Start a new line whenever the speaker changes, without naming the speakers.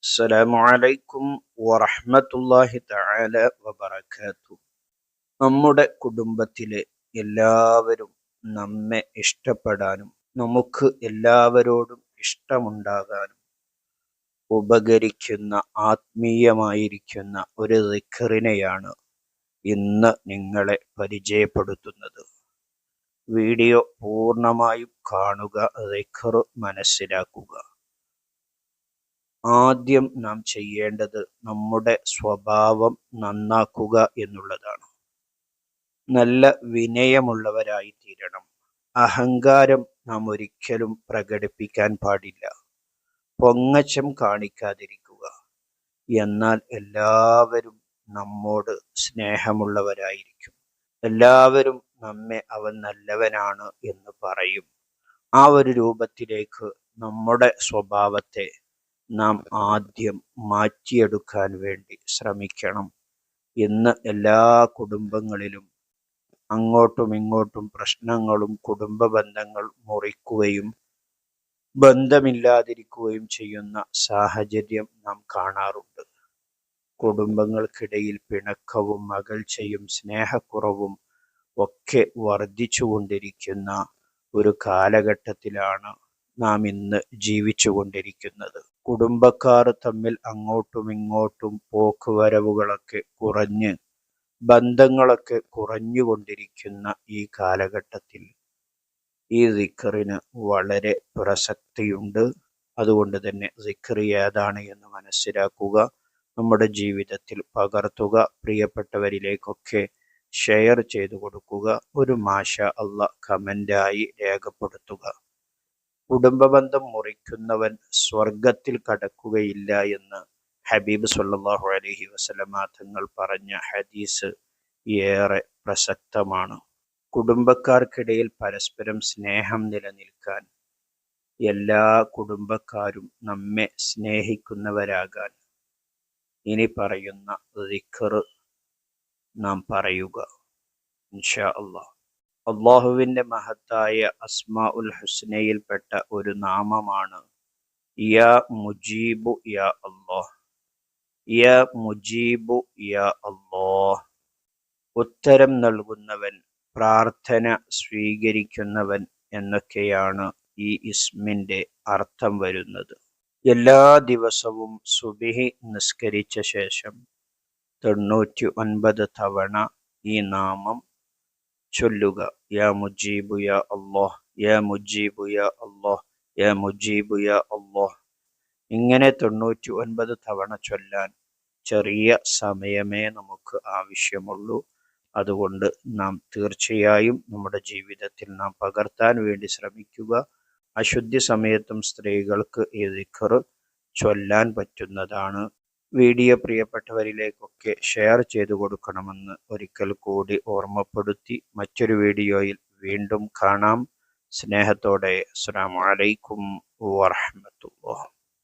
അസ്സലാമു അലൈക്കും വറഹ്മത്തുള്ളാഹി തആല വബറകാതുഹു. നമ്മുടെ കുടുംബത്തിലെ എല്ലാവരും നമ്മെ ഇഷ്ടപ്പെടാനും നമുക്ക് എല്ലാവരോടും ഇഷ്ടമുണ്ടാകാനും ഉപകരിക്കുന്ന ആത്മീയമായിരിക്കുന്ന ഒരു ദിക്റിനെയാണ് ഇന്ന് നിങ്ങളെ പരിചയപ്പെടുത്തുന്നത്. വീഡിയോ പൂർണ്ണമായും കാണുക, ദിക്ർ മനസ്സിലാക്കുക. ആദ്യം നാം ചെയ്യേണ്ടത് നമ്മുടെ സ്വഭാവം നന്നാക്കുക എന്നുള്ളതാണ്. നല്ല വിനയമുള്ളവരായി തീരണം. അഹങ്കാരം നാം ഒരിക്കലും പ്രകടിപ്പിക്കാൻ പാടില്ല. പൊങ്ങച്ചം കാണിക്കാതിരിക്കുക. എന്നാൽ എല്ലാവരും നമ്മോട് സ്നേഹമുള്ളവരായിരിക്കും. എല്ലാവരും നമ്മെ അവൻ നല്ലവനാണ് എന്ന് പറയും. ആ ഒരു രൂപത്തിലേക്ക് നമ്മുടെ സ്വഭാവത്തെ നാം ആദ്യം മാറ്റിയെടുക്കാൻ വേണ്ടി ശ്രമിക്കണം. ഇന്ന് എല്ലാ കുടുംബങ്ങളിലും അങ്ങോട്ടും ഇങ്ങോട്ടും പ്രശ്നങ്ങളും കുടുംബ ബന്ധങ്ങൾ മുറിക്കുകയും ബന്ധമില്ലാതിരിക്കുകയും ചെയ്യുന്ന സാഹചര്യം നാം കാണാറുണ്ട്. കുടുംബങ്ങൾക്കിടയിൽ പിണക്കവും അകൽച്ചയും സ്നേഹക്കുറവും ഒക്കെ വർദ്ധിച്ചുകൊണ്ടിരിക്കുന്ന ഒരു കാലഘട്ടത്തിലാണ് നാം ഇന്ന് ജീവിച്ചുകൊണ്ടിരിക്കുന്നത്. കുടുംബക്കാർ തമ്മിൽ അങ്ങോട്ടും ഇങ്ങോട്ടും പോക്കുവരവുകളൊക്കെ കുറഞ്ഞ് ബന്ധങ്ങളൊക്കെ കുറഞ്ഞുകൊണ്ടിരിക്കുന്ന ഈ കാലഘട്ടത്തിൽ ഈ ദിക്റിന് വളരെ പ്രസക്തിയുണ്ട്. അതുകൊണ്ട് തന്നെ ദിക്ർ ഏതാണ് എന്ന് മനസ്സിലാക്കുക, നമ്മുടെ ജീവിതത്തിൽ പകർത്തുക, പ്രിയപ്പെട്ടവരിലേക്കൊക്കെ ഷെയർ ചെയ്തു കൊടുക്കുക, ഒരു മാഷാ അല്ലാഹ് കമൻ്റായി രേഖപ്പെടുത്തുക. കുടുംബബന്ധം മുറിക്കുന്നവൻ സ്വർഗത്തിൽ കടക്കുകയില്ല എന്ന് ഹബീബ് സല്ലല്ലാഹു അലൈഹി വസല്ലമ തങ്ങൾ പറഞ്ഞ ഹദീസ് ഏറെ പ്രസക്തമാണ്. കുടുംബക്കാർക്കിടയിൽ പരസ്പരം സ്നേഹം നിലനിൽക്കാൻ, എല്ലാ കുടുംബക്കാരും നമ്മെ സ്നേഹിക്കുന്നവരാകാൻ ഇനി പറയുന്ന ദിക്ർ നാം പറയുക ഇൻഷാ അല്ലാഹ്. അള്ളാഹുവിൻ്റെ മഹത്തായ അസ്മാഉൽ ഹുസ്നയിൽപ്പെട്ട ഒരു നാമമാണ് യാ മുജീബു യാ അല്ലാഹ്. യാ മുജീബു യാ അല്ലാഹ്. ഉത്തരം നൽകുന്നവൻ, പ്രാർത്ഥന സ്വീകരിക്കുന്നവൻ എന്നൊക്കെയാണ് ഈ ഇസ്മിൻ്റെ അർത്ഥം വരുന്നത്. എല്ലാ ദിവസവും സുബ്ഹി നിസ്കരിച്ച ശേഷം 99 തവണ ഈ നാമം ചൊല്ലുക. യാ മുജീബു യാ അല്ലാഹ്, യാ മുജീബു യാ അല്ലാഹ്, യാ മുജീബു യാ അല്ലാഹ്. ഇങ്ങനെ 99 തവണ ചൊല്ലാൻ ചെറിയ സമയമേ നമുക്ക് ആവശ്യമുള്ളൂ. അതുകൊണ്ട് നാം തീർച്ചയായും നമ്മുടെ ജീവിതത്തിൽ നാം പകർത്താൻ വേണ്ടി ശ്രമിക്കുക. അശുദ്ധി സമയത്തും സ്ത്രീകൾക്ക് ഈ ദിക്ർ ചൊല്ലാൻ പറ്റുന്നതാണ്. വീഡിയോ പ്രിയപ്പെട്ടവരിലേക്കൊക്കെ ഷെയർ ചെയ്തു കൊടുക്കണമെന്ന് ഒരിക്കൽ കൂടി ഓർമ്മപ്പെടുത്തി മറ്റൊരു വീഡിയോയിൽ വീണ്ടും കാണാം. സ്നേഹത്തോടെ അസ്സലാമു അലൈക്കും വറഹ്മത്തുള്ളാഹി.